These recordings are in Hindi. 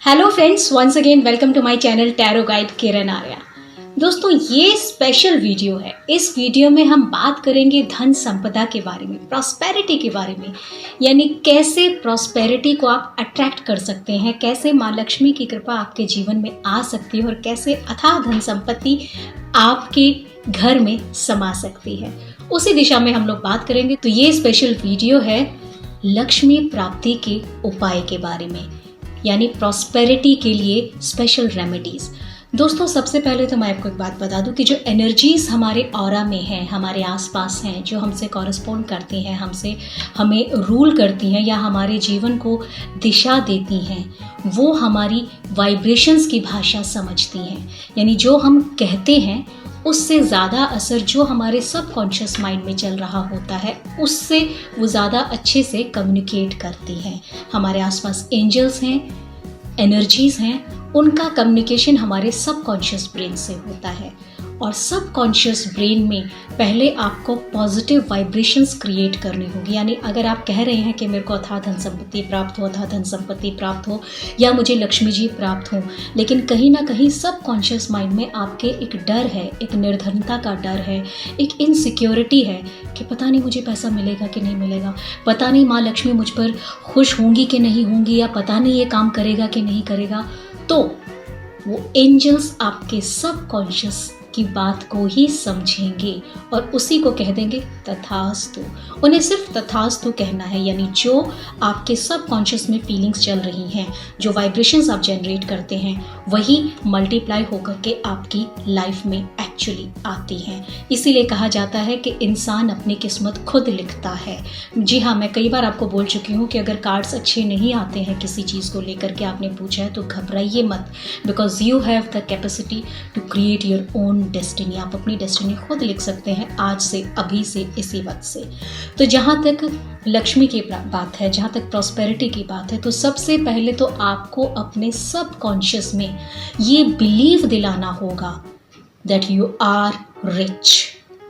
Hello friends, once again welcome to my channel tarot guide Kiran Arya. दोस्तों, ये स्पेशल वीडियो है। इस वीडियो में हम बात करेंगे धन संपदा के बारे में, प्रॉस्पेरिटी के बारे में, यानी कैसे प्रॉस्पेरिटी को आप अट्रैक्ट कर सकते हैं, कैसे माँ लक्ष्मी की कृपा आपके जीवन में आ सकती है और कैसे अथाह धन संपत्ति आपके घर में समा सकती है। उसी दिशा में हम लोग बात करेंगे। तो ये स्पेशल वीडियो है लक्ष्मी प्राप्ति के उपाय के बारे में, यानी प्रॉस्पेरिटी के लिए स्पेशल रेमेडीज। दोस्तों, सबसे पहले तो मैं आपको एक बात बता दूं कि जो एनर्जीज हमारे ऑरा में हैं, हमारे आसपास हैं, जो हमसे कॉरेस्पॉन्ड करती हैं, हमें रूल करती हैं या हमारे जीवन को दिशा देती हैं, वो हमारी वाइब्रेशंस की भाषा समझती हैं। यानी जो हम कहते हैं उससे ज़्यादा असर जो हमारे सबकॉन्शियस माइंड में चल रहा होता है उससे वो ज़्यादा अच्छे से कम्युनिकेट करती हैं। हमारे आसपास एंजल्स हैं, एनर्जीज़ हैं, उनका कम्युनिकेशन हमारे सबकॉन्शियस ब्रेन से होता है। और सबकॉन्शियस ब्रेन में पहले आपको पॉजिटिव वाइब्रेशंस क्रिएट करनी होगी। यानी अगर आप कह रहे हैं कि मेरे को अथाह धन संपत्ति प्राप्त हो, अथाह धन संपत्ति प्राप्त हो, या मुझे लक्ष्मी जी प्राप्त हो, लेकिन कहीं ना कहीं सबकॉन्शियस माइंड में आपके एक डर है, एक निर्धनता का डर है, एक इनसिक्योरिटी है कि पता नहीं मुझे पैसा मिलेगा कि नहीं मिलेगा, पता नहीं माँ लक्ष्मी मुझ पर खुश होंगी कि नहीं होंगी, या पता नहीं ये काम करेगा कि नहीं करेगा। तो वो एंजल्स आपके सबकॉन्शियस की बात को ही समझेंगे और उसी को कह देंगे तथास्तु। उन्हें सिर्फ तथास्तु कहना है। यानी जो आपके सबकॉन्शियस में फीलिंग्स चल रही हैं, जो वाइब्रेशंस आप जनरेट करते हैं, वही मल्टीप्लाई होकर के आपकी लाइफ में एक्चुअली आती हैं। इसीलिए कहा जाता है कि इंसान अपनी किस्मत खुद लिखता है। जी हाँ, मैं कई बार आपको बोल चुकी हूँ कि अगर कार्ड्स अच्छे नहीं आते हैं किसी चीज़ को लेकर के आपने पूछा है तो घबराइए मत, because you have the capacity to create your own destiny. आप अपनी डेस्टिनी खुद लिख सकते हैं आज से, अभी से, इसी वक्त से। तो जहाँ तक लक्ष्मी की बात है, जहाँ तक प्रॉस्पेरिटी की बात है, तो सबसे पहले तो आपको अपने सबकॉन्शियस में ये बिलीव दिलाना होगा that you are rich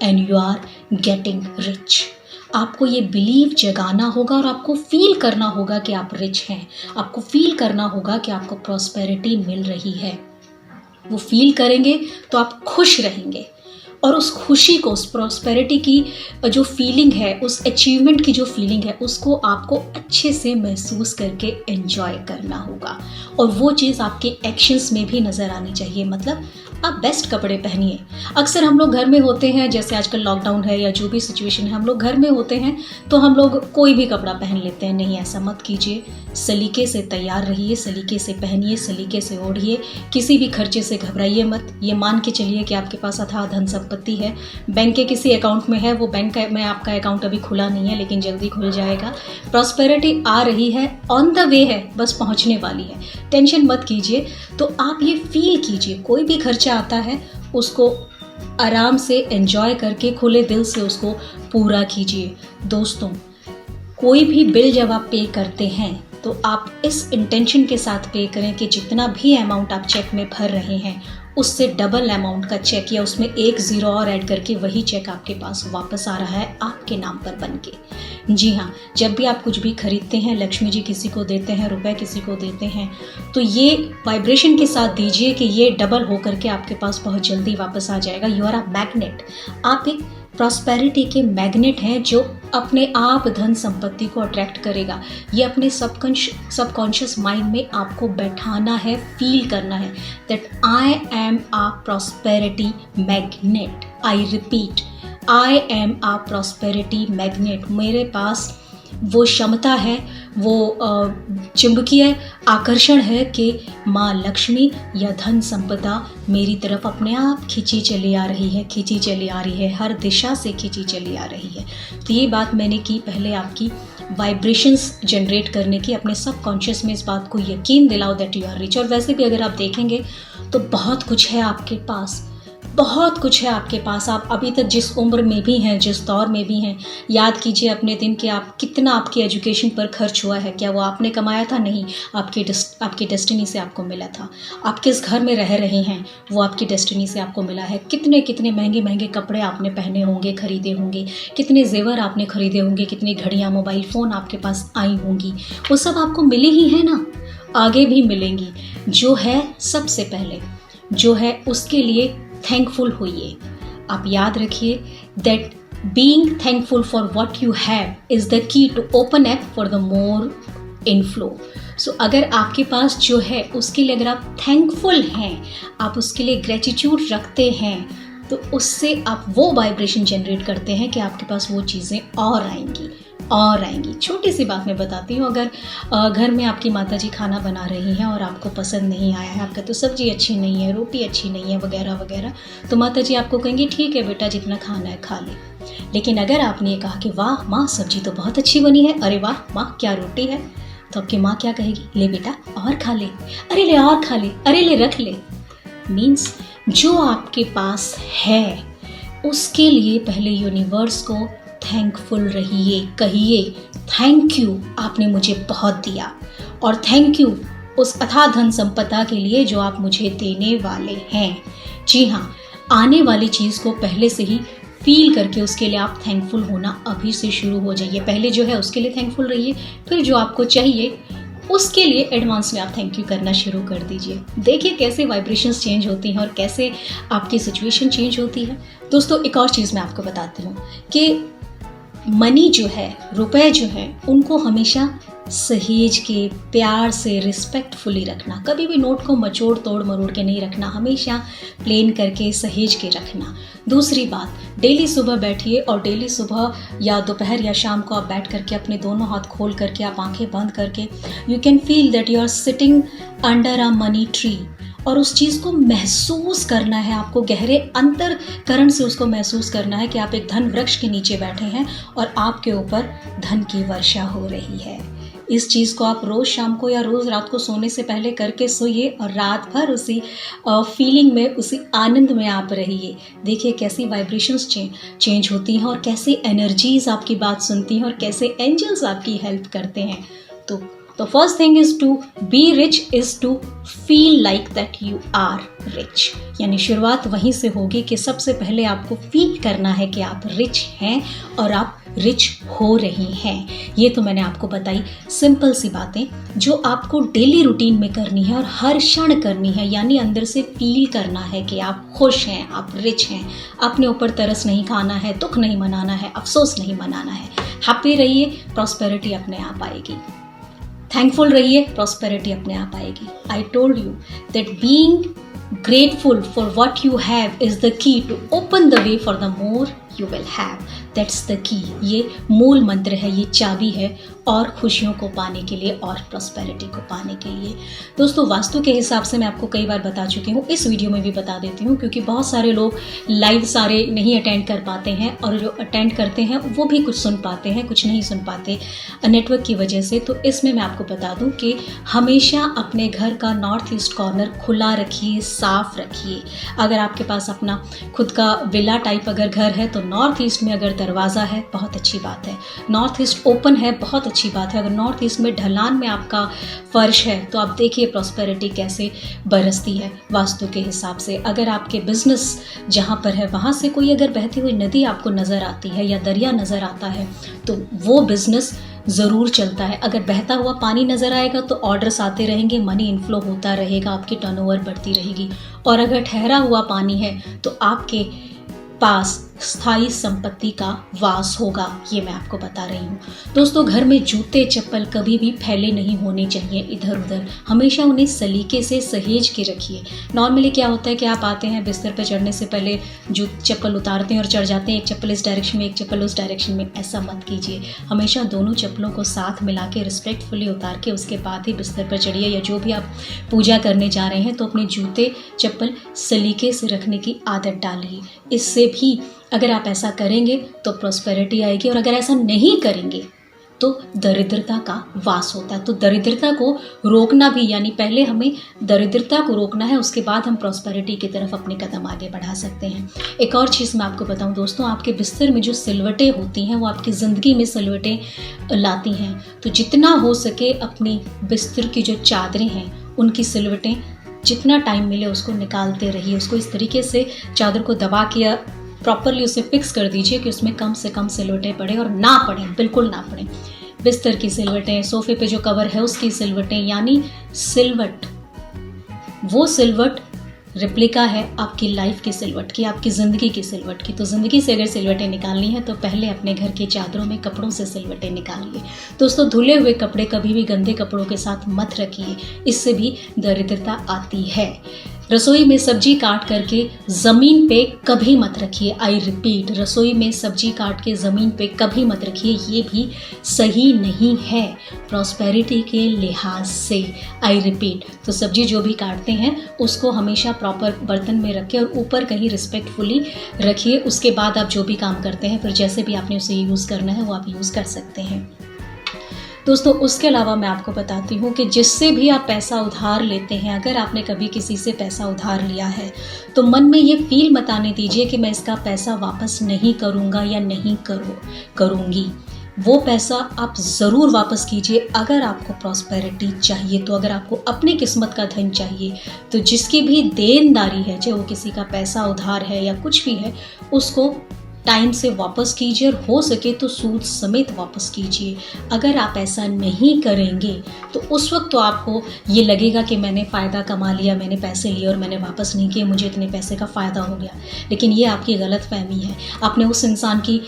and you are getting rich. आपको ये बिलीव जगाना होगा और आपको फील करना होगा कि आप रिच हैं। आपको फील करना होगा कि आपको प्रॉस्पेरिटी मिल रही है। वो फील करेंगे तो आप खुश रहेंगे और उस खुशी को, उस प्रॉस्पेरिटी की जो फीलिंग है, उस अचीवमेंट की जो फीलिंग है, उसको आपको अच्छे से महसूस करके एंजॉय करना होगा। और वो चीज़ आपके एक्शंस में भी नज़र आनी चाहिए। मतलब आप बेस्ट कपड़े पहनिए। अक्सर हम लोग घर में होते हैं, जैसे आजकल लॉकडाउन है या जो भी सिचुएशन है, हम लोग घर में होते हैं तो हम लोग कोई भी कपड़ा पहन लेते हैं। नहीं, ऐसा मत कीजिए। सलीके से तैयार रहिए, सलीके से पहनिए, सलीके से ओढ़िए। किसी भी खर्चे से घबराइए मत। ये मान के चलिए कि आपके पास अथाह धन संपत्ति है, बैंक के किसी अकाउंट में है, वो बैंक में आपका अकाउंट अभी खुला नहीं है लेकिन जल्दी खुल जाएगा। प्रॉस्पेरिटी आ रही है, ऑन द वे है, बस पहुंचने वाली है। टेंशन मत कीजिए। तो आप ये फील कीजिए, कोई भी खर्चा आता है उसको आराम से एंजॉय करके खुले दिल से उसको पूरा कीजिए। दोस्तों, कोई भी बिल जब आप पे करते हैं तो आप इस इंटेंशन के साथ पे करें कि जितना भी अमाउंट आप चेक में भर रहे हैं उससे डबल अमाउंट का चेक, या उसमें एक ज़ीरो और ऐड करके वही चेक आपके पास वापस आ रहा है आपके नाम पर बन के। जी हाँ, जब भी आप कुछ भी खरीदते हैं, लक्ष्मी जी किसी को देते हैं, रुपए किसी को देते हैं, तो ये वाइब्रेशन के साथ दीजिए कि ये डबल होकर के आपके पास बहुत जल्दी वापस आ जाएगा। You are a magnet. आप एक प्रॉस्पेरिटी के मैग्नेट हैं जो अपने आप धन संपत्ति को अट्रैक्ट करेगा। ये अपने सबकॉन्शियस माइंड में आपको बैठाना है, फील करना है that I am a prosperity magnet. I repeat, I am a prosperity magnet. मेरे पास वो क्षमता है, वो चुंबकीय आकर्षण है कि माँ लक्ष्मी या धन संपदा मेरी तरफ अपने आप खींची चली आ रही है, खींची चली आ रही है, हर दिशा से खींची चली आ रही है। तो ये बात मैंने की पहले आपकी वाइब्रेशंस जनरेट करने की। अपने सबकॉन्शियस में इस बात को यकीन दिलाओ दैट यू आर रिच। और वैसे भी अगर आप देखेंगे तो बहुत कुछ है आपके पास, बहुत कुछ है आपके पास। आप अभी तक जिस उम्र में भी हैं, जिस दौर में भी हैं, याद कीजिए अपने दिन कि आप कितना आपकी एजुकेशन पर खर्च हुआ है। क्या वो आपने कमाया था? नहीं, आपकी डेस्टिनी से आपको मिला था। आप किस घर में रह रहे हैं वो आपकी डेस्टिनी से आपको मिला है। कितने कितने महंगे महंगे कपड़े आपने पहने होंगे, खरीदे होंगे, कितने जेवर आपने खरीदे होंगे, कितनी घड़ियाँ, मोबाइल फ़ोन आपके पास आई होंगी, वो सब आपको मिले ही है ना। आगे भी मिलेंगी, जो है सबसे पहले जो है उसके लिए थैंकफुल होइए। आप याद रखिए that being thankful for what you have is the key to open up for the more inflow. So अगर आपके पास जो है उसके लिए अगर आप थैंकफुल हैं, आप उसके लिए ग्रेटिट्यूड रखते हैं, तो उससे आप वो वाइब्रेशन जनरेट करते हैं कि आपके पास वो चीज़ें और आएंगी। छोटी सी बात मैं बताती हूँ, अगर घर में आपकी माताजी खाना बना रही हैं और आपको पसंद नहीं आया है, आपका तो सब्जी अच्छी नहीं है, रोटी अच्छी नहीं है, वगैरह वगैरह, तो माताजी आपको कहेंगी ठीक है बेटा, जितना खाना है खा ले। लेकिन अगर आपने ये कहा कि वाह माँ सब्जी तो बहुत अच्छी बनी है, अरे वाह माँ क्या रोटी है, तो आपकी माँ क्या कहेगी, ले बेटा और खा ले, अरे ले और खा ले, अरे ले रख ले। मीन्स जो आपके पास है उसके लिए पहले यूनिवर्स को थैंकफुल रहिए, कहिए थैंक यू, आपने मुझे बहुत दिया, और थैंक यू उस अथाह धन संपदा के लिए जो आप मुझे देने वाले हैं। जी हाँ, आने वाली चीज़ को पहले से ही फील करके उसके लिए आप थैंकफुल होना अभी से शुरू हो जाइए। पहले जो है उसके लिए थैंकफुल रहिए, फिर जो आपको चाहिए उसके लिए एडवांस में आप थैंक यू करना शुरू कर दीजिए। देखिए कैसे वाइब्रेशंस चेंज होती हैं और कैसे आपकी सिचुएशन चेंज होती है। दोस्तों एक और चीज़ मैं आपको बताती हूँ कि मनी जो है, रुपए जो है, उनको हमेशा सहेज के, प्यार से, रिस्पेक्टफुली रखना। कभी भी नोट को मचोड़ तोड़ मरोड़ के नहीं रखना, हमेशा प्लेन करके सहेज के रखना। दूसरी बात, डेली सुबह बैठिए और डेली सुबह या दोपहर या शाम को आप बैठ करके अपने दोनों हाथ खोल करके, आप आंखें बंद करके, you can feel that you are sitting under a money tree, और उस चीज़ को महसूस करना है आपको, गहरे अंतरकरण से उसको महसूस करना है कि आप एक धन वृक्ष के नीचे बैठे हैं और आपके ऊपर धन की वर्षा हो रही है। इस चीज़ को आप रोज़ शाम को या रोज़ रात को सोने से पहले करके सोइए और रात भर उसी फीलिंग में, उसी आनंद में आप रहिए। देखिए कैसी वाइब्रेशंस चेंज होती हैं और कैसे एनर्जीज आपकी बात सुनती हैं और कैसे एंजल्स आपकी हेल्प करते हैं। तो first thing is to be rich is to feel like that you are rich. यानी शुरुआत वहीं से होगी कि सबसे पहले आपको फील करना है कि आप रिच हैं और आप रिच हो रही हैं। ये तो मैंने आपको बताई सिंपल सी बातें जो आपको डेली रूटीन में करनी है और हर क्षण करनी है। यानी अंदर से फील करना है कि आप खुश हैं, आप रिच हैं, अपने ऊपर तरस नहीं खाना है, दुख नहीं मनाना है, अफसोस नहीं मनाना है। हैप्पी रहिए, प्रॉस्पेरिटी अपने आप आएगी। थैंकफुल रहिए, प्रॉस्पेरिटी अपने आप आएगी। I told you that being grateful for what you have is the key to open the way for the more you will have. That's the key. ये मूल मंत्र है, ये चाबी है और खुशियों को पाने के लिए और प्रॉस्पेरिटी को पाने के लिए। दोस्तों वास्तु के हिसाब से मैं आपको कई बार बता चुकी हूँ, इस वीडियो में भी बता देती हूँ, क्योंकि बहुत सारे लोग लाइव सारे नहीं अटेंड कर पाते हैं और जो अटेंड करते हैं वो भी कुछ सुन पाते हैं, कुछ नहीं सुन पाते नेटवर्क की वजह से। तो इसमें मैं आपको बता दूँ कि हमेशा अपने घर का नॉर्थ ईस्ट कॉर्नर खुला रखिए, साफ रखिए। अगर आपके पास अपना खुद का विला टाइप अगर घर है तो नॉर्थ ईस्ट में अगर दरवाज़ा है बहुत अच्छी बात है, नॉर्थ ईस्ट ओपन है बहुत अच्छी बात है। अगर नॉर्थ ईस्ट में ढलान में आपका फर्श है तो आप देखिए प्रॉस्पेरिटी कैसे बरसती है वास्तु के हिसाब से। अगर आपके बिजनेस जहाँ पर है वहाँ से कोई अगर बहती हुई नदी आपको नज़र आती है या दरिया नज़र आता है तो वो बिजनेस ज़रूर चलता है। अगर बहता हुआ पानी नज़र आएगा तो ऑर्डर्स आते रहेंगे, मनी इनफ्लो होता रहेगा, आपकी टर्नओवर बढ़ती रहेगी। और अगर ठहरा हुआ पानी है तो आपके पास स्थायी संपत्ति का वास होगा। ये मैं आपको बता रही हूँ। दोस्तों घर में जूते चप्पल कभी भी फैले नहीं होने चाहिए इधर उधर, हमेशा उन्हें सलीके से सहेज के रखिए। नॉर्मली क्या होता है कि आप आते हैं बिस्तर पर चढ़ने से पहले चप्पल उतारते हैं और चढ़ जाते हैं, एक चप्पल इस डायरेक्शन में एक चप्पल उस डायरेक्शन में। ऐसा मत कीजिए, हमेशा दोनों चप्पलों को साथ मिला के रिस्पेक्टफुली उतार के उसके बाद ही बिस्तर पर चढ़िए। या जो भी आप पूजा करने जा रहे हैं तो अपने जूते चप्पल सलीके से रखने की आदत डालिए। इससे भी अगर आप ऐसा करेंगे तो प्रॉस्पेरिटी आएगी, और अगर ऐसा नहीं करेंगे तो दरिद्रता का वास होता है। तो दरिद्रता को रोकना भी, यानी पहले हमें दरिद्रता को रोकना है, उसके बाद हम प्रॉस्पेरिटी की तरफ अपने कदम आगे बढ़ा सकते हैं। एक और चीज़ मैं आपको बताऊं दोस्तों, आपके बिस्तर में जो सिलवटें होती हैं वो आपकी ज़िंदगी में सिलवटें लाती हैं। तो जितना हो सके अपनी बिस्तर की जो चादरें हैं उनकी सिलवटें जितना टाइम मिले उसको निकालते रहिए। उसको इस तरीके से चादर को दबा के प्रॉपरली उसे फिक्स कर दीजिए कि उसमें कम से कम सिलवटें पड़े और ना पड़े, बिल्कुल ना पड़े। बिस्तर की सिलवटें, सोफे पे जो कवर है उसकी सिलवटें, यानी सिलवट, वो सिलवट रेप्लिका है आपकी लाइफ की सिलवट की, आपकी ज़िंदगी की सिलवट की। तो ज़िंदगी से अगर सिलवटें निकालनी है तो पहले अपने घर के चादरों में कपड़ों से सिलवटें निकालिए। दोस्तों, धुले हुए कपड़े कभी भी गंदे कपड़ों के साथ मत रखिए, इससे भी दरिद्रता आती है। रसोई में सब्जी काट करके ज़मीन पे कभी मत रखिए। आई रिपीट, रसोई में सब्जी काट के ज़मीन पे कभी मत रखिए, ये भी सही नहीं है प्रॉस्पेरिटी के लिहाज से। आई रिपीट, तो सब्जी जो भी काटते हैं उसको हमेशा प्रॉपर बर्तन में रखें और ऊपर कहीं रिस्पेक्टफुली रखिए। उसके बाद आप जो भी काम करते हैं, फिर जैसे भी आपने उसे यूज़ करना है वो आप यूज़ कर सकते हैं। दोस्तों, उसके अलावा मैं आपको बताती हूँ कि जिससे भी आप पैसा उधार लेते हैं, अगर आपने कभी किसी से पैसा उधार लिया है तो मन में ये फील मत आने दीजिए कि मैं इसका पैसा वापस नहीं करूँगा या नहीं करूँगी। वो पैसा आप ज़रूर वापस कीजिए अगर आपको प्रॉस्पेरिटी चाहिए तो। अगर आपको अपनी किस्मत का धन चाहिए तो जिसकी भी देनदारी है, चाहे वो किसी का पैसा उधार है या कुछ भी है, उसको टाइम से वापस कीजिए और हो सके तो सूद समेत वापस कीजिए। अगर आप ऐसा नहीं करेंगे तो उस वक्त तो आपको ये लगेगा कि मैंने फ़ायदा कमा लिया, मैंने पैसे लिए और मैंने वापस नहीं किए, मुझे इतने पैसे का फ़ायदा हो गया। लेकिन ये आपकी गलतफहमी है। आपने उस इंसान की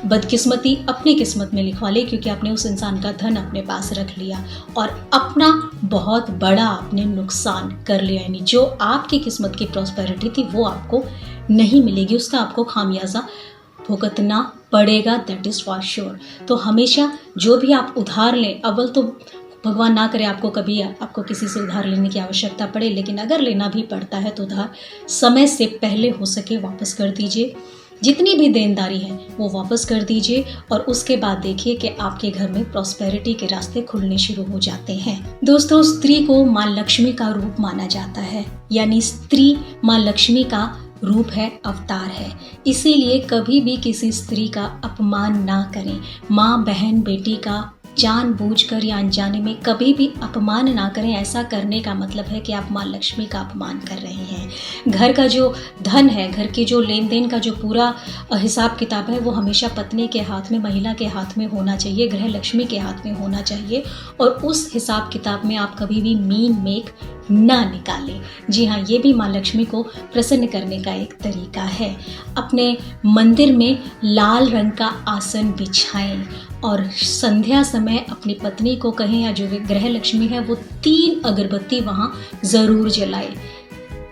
बदकिस्मती अपनी किस्मत में लिखवा ली, क्योंकि आपने उस इंसान का धन अपने पास रख लिया और अपना बहुत बड़ा आपने नुकसान कर लिया। यानी जो आपकी किस्मत की प्रॉस्पेरिटी थी वो आपको नहीं मिलेगी, उसका आपको खामियाजा भुगतना पड़ेगा, दैट इज़ फॉर श्योर। तो हमेशा जो भी आप उधार लें, अव्वल तो भगवान ना करे आपको कभी आपको किसी से उधार लेने की आवश्यकता पड़े, लेकिन अगर लेना भी पड़ता है तो उधार समय से पहले हो सके वापस कर दीजिए। जितनी भी देनदारी है वो वापस कर दीजिए और उसके बाद देखिए कि आपके घर में प्रॉस्पेरिटी के रास्ते खुलने शुरू हो जाते हैं। दोस्तों, स्त्री को माँ लक्ष्मी का रूप माना जाता है, यानी स्त्री माँ लक्ष्मी का रूप है, अवतार है। इसीलिए कभी भी किसी स्त्री का अपमान ना करें। माँ, बहन, बेटी का जानबूझकर या अनजाने में कभी भी अपमान ना करें। ऐसा करने का मतलब है कि आप माँ लक्ष्मी का अपमान कर रहे हैं। घर का जो धन है, घर के जो लेन देन का जो पूरा हिसाब किताब है, वो हमेशा पत्नी के हाथ में, महिला के हाथ में होना चाहिए, गृह लक्ष्मी के हाथ में होना चाहिए। और उस हिसाब किताब में आप कभी भी मीन मेक ना निकालें। जी हाँ, ये भी माँ लक्ष्मी को प्रसन्न करने का एक तरीका है। अपने मंदिर में लाल रंग का आसन बिछाएं और संध्या समय अपनी पत्नी को कहें या जो गृह लक्ष्मी है वो 3 अगरबत्ती वहाँ ज़रूर जलाए।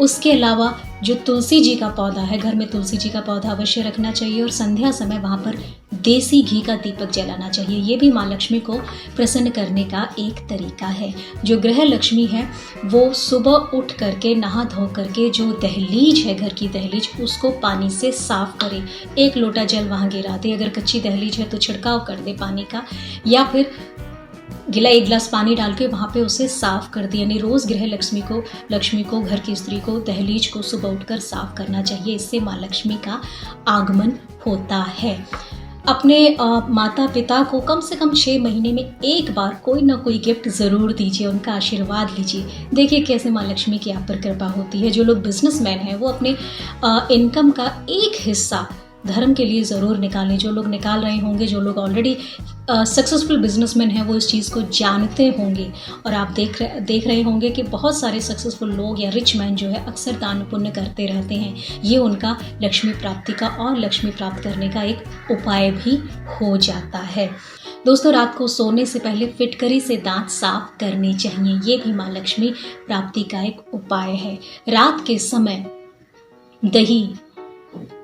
उसके अलावा जो तुलसी जी का पौधा है, घर में तुलसी जी का पौधा अवश्य रखना चाहिए और संध्या समय वहाँ पर देसी घी का दीपक जलाना चाहिए। ये भी माँ लक्ष्मी को प्रसन्न करने का एक तरीका है। जो गृह लक्ष्मी है वो सुबह उठ करके नहा धो करके जो दहलीज है, घर की दहलीज, उसको पानी से साफ करे। 1 लोटा जल वहाँ गिरा दे। अगर कच्ची दहलीज है तो छिड़काव कर दे पानी का, या फिर 1 गिलास पानी डाल के वहाँ पे उसे साफ कर दिया। यानी रोज़ गृह लक्ष्मी को घर की स्त्री को दहलीज को सुबह उठकर साफ करना चाहिए। इससे माँ लक्ष्मी का आगमन होता है। अपने माता पिता को कम से कम 6 महीने में एक बार कोई ना कोई गिफ्ट ज़रूर दीजिए, उनका आशीर्वाद लीजिए। देखिए कैसे माँ लक्ष्मी की आप पर कृपा होती है। जो लोग बिजनेसमैन हैं वो अपने इनकम का एक हिस्सा धर्म के लिए ज़रूर निकालें। जो लोग निकाल रहे होंगे, जो लोग ऑलरेडी सक्सेसफुल बिजनेसमैन हैं, वो इस चीज़ को जानते होंगे। और आप देख रहे होंगे कि बहुत सारे सक्सेसफुल लोग या रिच मैन जो है अक्सर दान पुण्य करते रहते हैं। ये उनका लक्ष्मी प्राप्ति का और लक्ष्मी प्राप्त करने का एक उपाय भी हो जाता है। दोस्तों, रात को सोने से पहले फिटकरी से दांत साफ करने चाहिए। ये भी माँ लक्ष्मी प्राप्ति का एक उपाय है। रात के समय दही,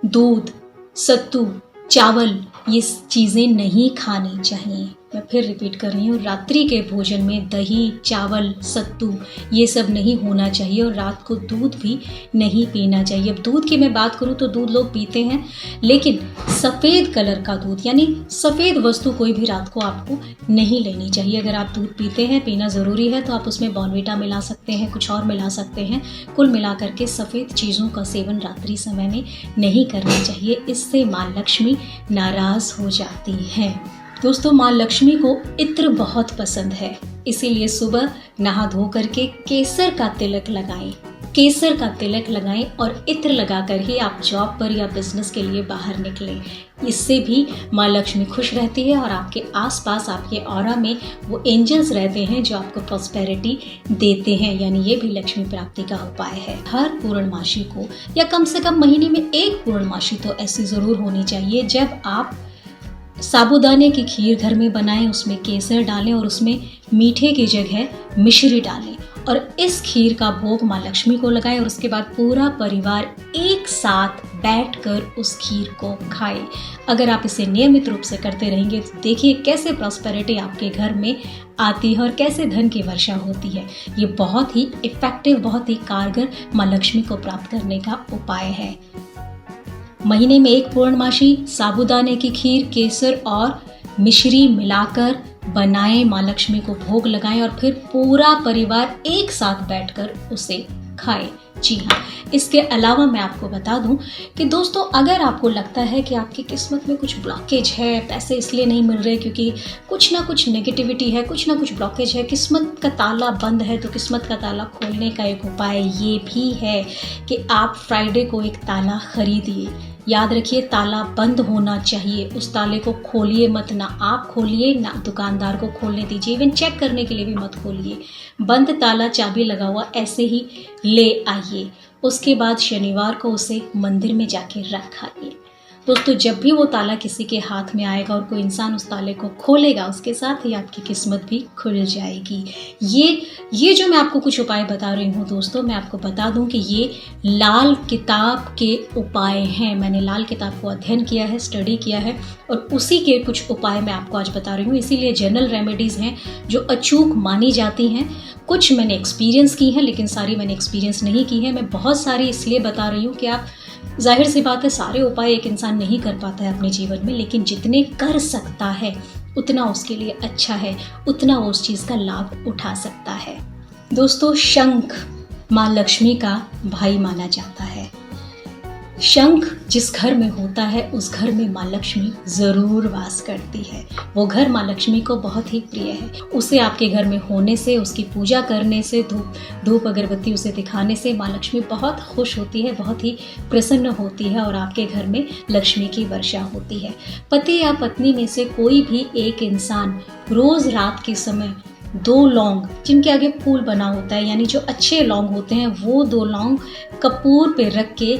दूध, सत्तू, चावल, ये चीज़ें नहीं खानी चाहिए। मैं फिर रिपीट कर रही हूँ, रात्रि के भोजन में दही, चावल, सत्तू ये सब नहीं होना चाहिए और रात को दूध भी नहीं पीना चाहिए। अब दूध की मैं बात करूँ तो दूध लोग पीते हैं, लेकिन सफ़ेद कलर का दूध यानी सफ़ेद वस्तु कोई भी रात को आपको नहीं लेनी चाहिए। अगर आप दूध पीते हैं, पीना ज़रूरी है, तो आप उसमें बॉर्नवीटा मिला सकते हैं, कुछ और मिला सकते हैं। कुल मिला करके सफ़ेद चीज़ों का सेवन रात्रि समय में नहीं करना चाहिए। इससे माँ लक्ष्मी नाराज़ हो जाती हैं। दोस्तों, माँ लक्ष्मी को इत्र बहुत पसंद है, इसीलिए सुबह नहा धो करके केसर का तिलक लगाएं। केसर का तिलक लगाएं और इत्र लगाकर ही आप जॉब पर या बिजनेस के लिए बाहर निकलें। इससे भी माँ लक्ष्मी खुश रहती है और आपके आसपास, आपके ऑरा में वो एंजल्स रहते हैं जो आपको प्रॉस्पेरिटी देते हैं, यानी ये भी लक्ष्मी प्राप्ति का उपाय है। हर पूर्णमासी को या कम से कम महीने में एक पूर्णमासी तो ऐसी जरूर होनी चाहिए जब आप साबूदाने की खीर घर में बनाएं, उसमें केसर डालें और उसमें मीठे की जगह मिश्री डालें और इस खीर का भोग माँ लक्ष्मी को लगाएं और उसके बाद पूरा परिवार एक साथ बैठकर उस खीर को खाए। अगर आप इसे नियमित रूप से करते रहेंगे तो देखिए कैसे प्रॉस्पेरिटी आपके घर में आती है और कैसे धन की वर्षा होती है। ये बहुत ही इफेक्टिव, बहुत ही कारगर माँ लक्ष्मी को प्राप्त करने का उपाय है। महीने में एक पूर्णमासी साबूदाने की खीर, केसर और मिश्री मिलाकर बनाएं, माँ लक्ष्मी को भोग लगाएं और फिर पूरा परिवार एक साथ बैठकर उसे खाएं। जी हाँ, इसके अलावा मैं आपको बता दूं कि दोस्तों, अगर आपको लगता है कि आपकी किस्मत में कुछ ब्लॉकेज है, पैसे इसलिए नहीं मिल रहे क्योंकि कुछ ना कुछ नेगेटिविटी है, कुछ ना कुछ ब्लॉकेज है, किस्मत का ताला बंद है, तो किस्मत का ताला खोलने का एक उपाय ये भी है कि आप फ्राइडे को एक ताला खरीदिए। याद रखिए, ताला बंद होना चाहिए, उस ताले को खोलिए मत, ना आप खोलिए ना दुकानदार को खोलने दीजिए, इवन चेक करने के लिए भी मत खोलिए। बंद ताला, चाबी लगा हुआ ऐसे ही ले आइए। उसके बाद शनिवार को उसे मंदिर में जाके रखाइए। दोस्तों, जब भी वो ताला किसी के हाथ में आएगा और कोई इंसान उस ताले को खोलेगा, उसके साथ ही आपकी किस्मत भी खुल जाएगी। ये जो मैं आपको कुछ उपाय बता रही हूँ दोस्तों, मैं आपको बता दूं कि ये लाल किताब के उपाय हैं। मैंने लाल किताब को अध्ययन किया है, स्टडी किया है और उसी के कुछ उपाय मैं आपको आज बता रही हूँ। इसीलिए जनरल रेमेडीज़ हैं जो अचूक मानी जाती हैं। कुछ मैंने एक्सपीरियंस की हैं, लेकिन सारी मैंने एक्सपीरियंस नहीं की है। मैं बहुत सारी इसलिए बता रही हूँ कि आप, जाहिर सी बात है, सारे उपाय एक इंसान नहीं कर पाता है अपने जीवन में, लेकिन जितने कर सकता है उतना उसके लिए अच्छा है, उतना वो उस चीज़ का लाभ उठा सकता है। दोस्तों, शंख माँ लक्ष्मी का भाई माना जाता है। शंख जिस घर में होता है उस घर में माँ लक्ष्मी जरूर वास करती है। वो घर माँ लक्ष्मी को बहुत ही प्रिय है। उसे आपके घर में होने से, उसकी पूजा करने से, धूप अगरबत्ती उसे दिखाने से माँ लक्ष्मी बहुत खुश होती है, बहुत ही प्रसन्न होती है और आपके घर में लक्ष्मी की वर्षा होती है। पति या पत्नी में से कोई भी एक इंसान रोज रात के समय 2 लौंग, जिनके आगे फूल बना होता है, यानी जो अच्छे लौंग होते हैं, वो 2 लौंग कपूर पे रख के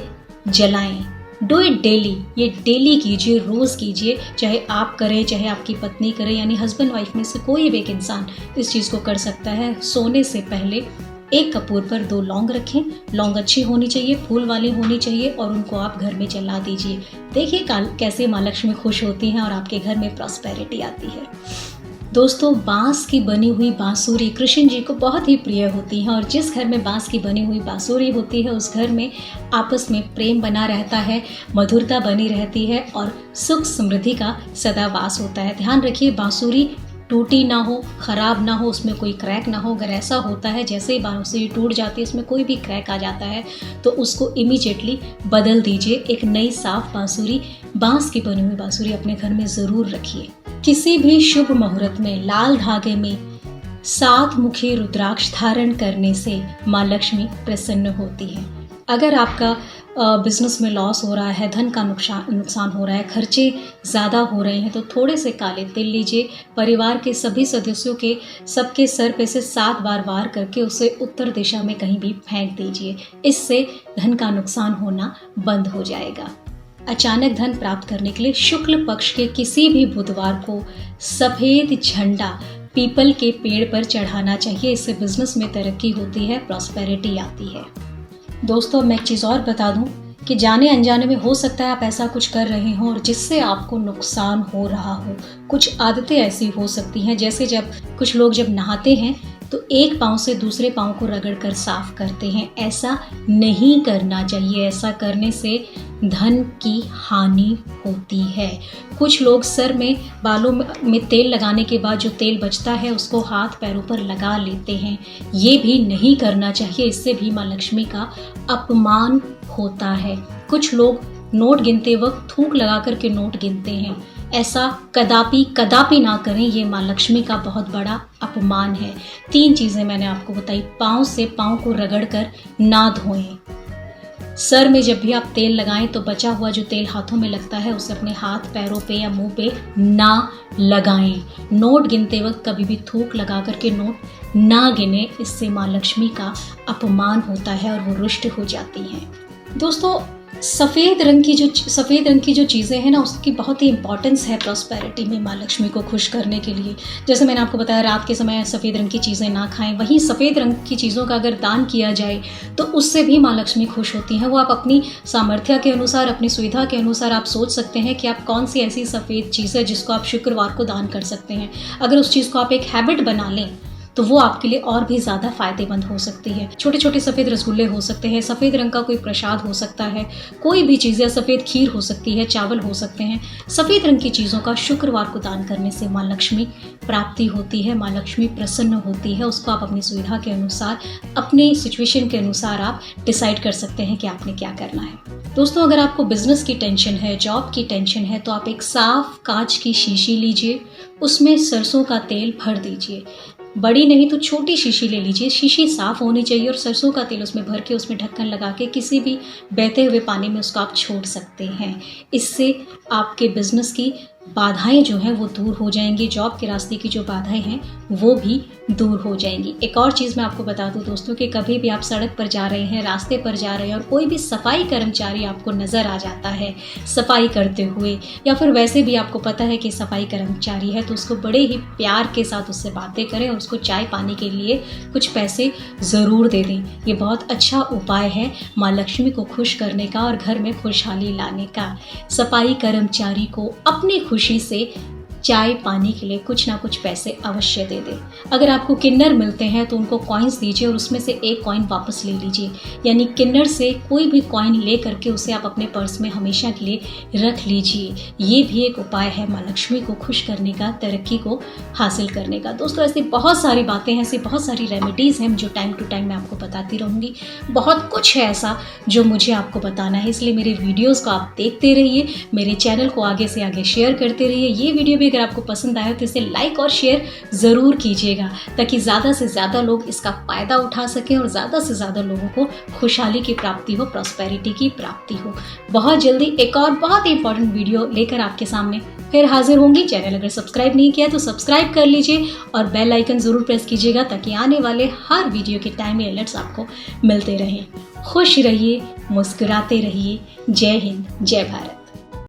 जलाएं। डू इट डेली, ये डेली कीजिए, रोज कीजिए, चाहे आप करें चाहे आपकी पत्नी करे, यानी हस्बैंड वाइफ में से कोई भी एक इंसान इस चीज़ को कर सकता है। सोने से पहले एक कपूर पर 2 लौंग रखें। लौंग अच्छी होनी चाहिए, फूल वाली होनी चाहिए और उनको आप घर में जला दीजिए। देखिए कैसे माँ लक्ष्मी खुश होती हैं और आपके घर में प्रॉस्पेरिटी आती है। दोस्तों, बांस की बनी हुई बांसुरी कृष्ण जी को बहुत ही प्रिय होती है और जिस घर में बांस की बनी हुई बांसुरी होती है उस घर में आपस में प्रेम बना रहता है, मधुरता बनी रहती है और सुख समृद्धि का सदा वास होता है। ध्यान रखिए, बांसुरी टूटी ना हो, खराब ना हो, उसमें कोई क्रैक ना हो। अगर ऐसा होता है, जैसे ही बांसुरी टूट जाती है, उसमें कोई भी क्रैक आ जाता है, तो उसको इमीडिएटली बदल दीजिए। एक नई साफ बांसुरी, बांस की बनी हुई बांसुरी अपने घर में जरूर रखिए। किसी भी शुभ मुहूर्त में लाल धागे में 7 मुखी रुद्राक्ष धारण करने से माँ लक्ष्मी प्रसन्न होती है। अगर आपका बिजनेस में लॉस हो रहा है, धन का नुकसान हो रहा है, खर्चे ज़्यादा हो रहे हैं, तो थोड़े से काले तिल लीजिए, परिवार के सभी सदस्यों के सबके सर पे से 7 बार वार करके उसे उत्तर दिशा में कहीं भी फेंक दीजिए। इससे धन का नुकसान होना बंद हो जाएगा। अचानक धन प्राप्त करने के लिए शुक्ल पक्ष के किसी भी बुधवार को सफ़ेद झंडा पीपल के पेड़ पर चढ़ाना चाहिए। इससे बिजनेस में तरक्की होती है, प्रॉस्पेरिटी आती है। दोस्तों, मैं एक चीज़ और बता दूं कि जाने अनजाने में हो सकता है आप ऐसा कुछ कर रहे हो और जिससे आपको नुकसान हो रहा हो। कुछ आदतें ऐसी हो सकती हैं, जैसे जब कुछ लोग जब नहाते हैं तो एक पाँव से दूसरे पाँव को रगड़कर साफ करते हैं। ऐसा नहीं करना चाहिए। ऐसा करने से धन की हानि होती है। कुछ लोग सर में, बालों में तेल लगाने के बाद जो तेल बचता है उसको हाथ पैरों पर लगा लेते हैं। ये भी नहीं करना चाहिए। इससे भी माँ लक्ष्मी का अपमान होता है। कुछ लोग नोट गिनते वक्त थूक लगा कर के नोट गिनते हैं। ऐसा कदापि कदापि ना करें, ये माँ लक्ष्मी का बहुत बड़ा अपमान है। 3 चीज़ें मैंने आपको बताई। पाँव से पाँव को रगड़कर ना धोएं। सर में जब भी आप तेल लगाएं तो बचा हुआ जो तेल हाथों में लगता है उसे अपने हाथ पैरों पे या मुंह पे ना लगाएं। नोट गिनते वक्त कभी भी थूक लगा करके नोट ना गिने, इससे माँ लक्ष्मी का अपमान होता है और वो रुष्ट हो जाती हैं। दोस्तों, सफ़ेद रंग की जो चीज़ें हैं ना, उसकी बहुत ही इंपॉर्टेंस है प्रॉस्पेरिटी में, माँ लक्ष्मी को खुश करने के लिए। जैसे मैंने आपको बताया, रात के समय सफ़ेद रंग की चीज़ें ना खाएं। वहीं सफ़ेद रंग की चीज़ों का अगर दान किया जाए तो उससे भी माँ लक्ष्मी खुश होती हैं। वो आप अपनी सामर्थ्य के अनुसार, अपनी सुविधा के अनुसार आप सोच सकते हैं कि आप कौन सी ऐसी सफ़ेद चीज़ है जिसको आप शुक्रवार को दान कर सकते हैं। अगर उस चीज़ को आप एक हैबिट बना लें तो वो आपके लिए और भी ज़्यादा फ़ायदेमंद हो सकती है। छोटे छोटे सफ़ेद रसगुल्ले हो सकते हैं, सफ़ेद रंग का कोई प्रसाद हो सकता है, कोई भी चीज़ें, सफ़ेद खीर हो सकती है, चावल हो सकते हैं। सफ़ेद रंग की चीज़ों का शुक्रवार को दान करने से माँ लक्ष्मी प्राप्ति होती है, माँ लक्ष्मी प्रसन्न होती है। उसको आप अपनी सुविधा के अनुसार, अपनी सिचुएशन के अनुसार आप डिसाइड कर सकते हैं कि आपने क्या करना है। दोस्तों, अगर आपको बिजनेस की टेंशन है, जॉब की टेंशन है, तो आप एक साफ कांच की शीशी लीजिए, उसमें सरसों का तेल भर दीजिए। बड़ी नहीं तो छोटी शीशी ले लीजिए, शीशी साफ होनी चाहिए और सरसों का तेल उसमें भर के, उसमें ढक्कन लगा के किसी भी बहते हुए पानी में उसको आप छोड़ सकते हैं। इससे आपके बिजनेस की बाधाएं जो हैं वो दूर हो जाएंगी, जॉब के रास्ते की जो बाधाएं हैं वो भी दूर हो जाएंगी। एक और चीज़ मैं आपको बता दूं दोस्तों कि कभी भी आप सड़क पर जा रहे हैं, रास्ते पर जा रहे हैं और कोई भी सफाई कर्मचारी आपको नज़र आ जाता है सफाई करते हुए, या फिर वैसे भी आपको पता है कि सफाई कर्मचारी है, तो उसको बड़े ही प्यार के साथ उससे बातें करें और उसको चाय पानी के लिए कुछ पैसे ज़रूर दे दें। ये बहुत अच्छा उपाय है माँ लक्ष्मी को खुश करने का और घर में खुशहाली लाने का। सफाई कर्मचारी को अपनी खुशी से चाय पानी के लिए कुछ ना कुछ पैसे अवश्य दे दें। अगर आपको किन्नर मिलते हैं तो उनको कॉइन्स दीजिए और उसमें से एक कॉइन वापस ले लीजिए। यानी किन्नर से कोई भी कॉइन ले करके उसे आप अपने पर्स में हमेशा के लिए रख लीजिए। ये भी एक उपाय है माँ लक्ष्मी को खुश करने का, तरक्की को हासिल करने का। दोस्तों, ऐसी बहुत सारी बातें हैं, ऐसी बहुत सारी रेमेडीज़ हैं जो टाइम टू टाइम मैं आपको बताती रहूँगी। बहुत कुछ है ऐसा जो मुझे आपको बताना है, इसलिए मेरे वीडियोज़ को आप देखते रहिए, मेरे चैनल को आगे से आगे शेयर करते रहिए। ये वीडियो भी अगर आपको पसंद आया तो इसे लाइक और शेयर ज़रूर कीजिएगा, ताकि ज़्यादा से ज़्यादा लोग इसका फ़ायदा उठा सकें और ज़्यादा से ज़्यादा लोगों को खुशहाली की प्राप्ति हो, प्रॉस्पेरिटी की प्राप्ति हो। बहुत जल्दी एक और बहुत ही इंपॉर्टेंट वीडियो लेकर आपके सामने फिर हाजिर होंगी। चैनल अगर सब्सक्राइब नहीं किया तो सब्सक्राइब कर लीजिए और बेल आइकन ज़रूर प्रेस कीजिएगा, ताकि आने वाले हर वीडियो के टाइमली अलर्ट्स आपको मिलते रहें। खुश रहिए, मुस्कुराते रहिए। जय हिंद, जय भारत।